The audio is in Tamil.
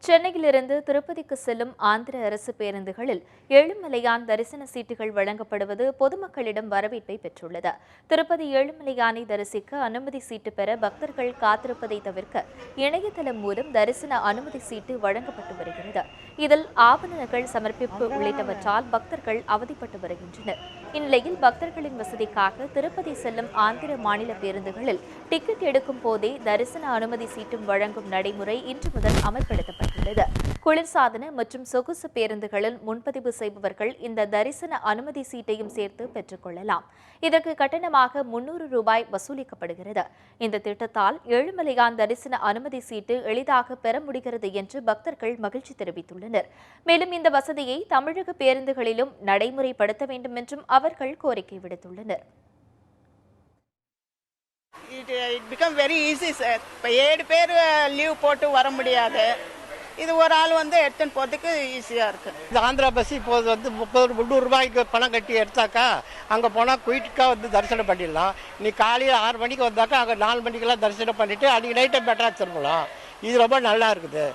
சென்னையிலிருந்து திருப்பதிக்கு செல்லும் ஆந்திர அரசு பேருந்துகளில் ஏழுமலையான் தரிசன சீட்டுகள் வழங்கப்படுவது பொதுமக்களிடம் வரவேற்பை பெற்றுள்ளது. திருப்பதி ஏழுமலையானை தரிசிக்க அனுமதி சீட்டு பெற பக்தர்கள் காத்திருப்பதை தவிர்க்க இணையதளம் மூலம் தரிசன அனுமதி சீட்டு வழங்கப்பட்டு வருகிறது. இதில் ஆவணங்கள் சமர்ப்பிப்பு உள்ளிட்டவற்றால் பக்தர்கள் அவதிப்பட்டு வருகின்றனர். இந்நிலையில் பக்தர்களின் வசதிக்காக திருப்பதி செல்லும் ஆந்திர மாநில பேருந்துகளில் டிக்கெட் எடுக்கும் போதே தரிசன அனுமதி சீட்டும் வழங்கும் நடைமுறை இன்று முதல் அமல்படுத்தப்பட்டது. குளிர்சாதன மற்றும் சொகுசு பேருந்துகளில் முன்பதிவு செய்பவர்கள் இந்த தரிசன அனுமதி சீட்டையும் சேர்த்து பெற்றுக் கொள்ளலாம். இதற்கு கட்டணமாக ரூபாய் வசூலிக்கப்படுகிறது. இந்த திட்டத்தால் ஏழுமலையான் தரிசன அனுமதி சீட்டு எளிதாக பெற முடிகிறது என்று பக்தர்கள் மகிழ்ச்சி தெரிவித்துள்ளனர். மேலும் இந்த வசதியை தமிழக பேருந்துகளிலும் நடைமுறைப்படுத்த வேண்டும் என்றும் அவர்கள் கோரிக்கை விடுத்துள்ளனர். It become very easy, sir. இப்போ 7 பேர் லீவ் போட்டு வர முடியாது. இது ஒரு ஆள் எடுத்துன்னு போகிறதுக்கு ஈஸியாக இருக்குது. இந்த ஆந்திரா பஸ் இப்போ 300 ரூபாய்க்கு பணம் கட்டி எடுத்தாக்கா அங்கே போனால் குயிக்காக தரிசனம் பண்ணிடலாம். நீ காலையில் 6 மணிக்கு வந்தாக்கா அங்கே 4 மணிக்கெல்லாம் தரிசனம் பண்ணிவிட்டு அன்றைக்கி நைட்டை பெட்டராக திரும்பலாம். இது ரொம்ப நல்லா இருக்குது.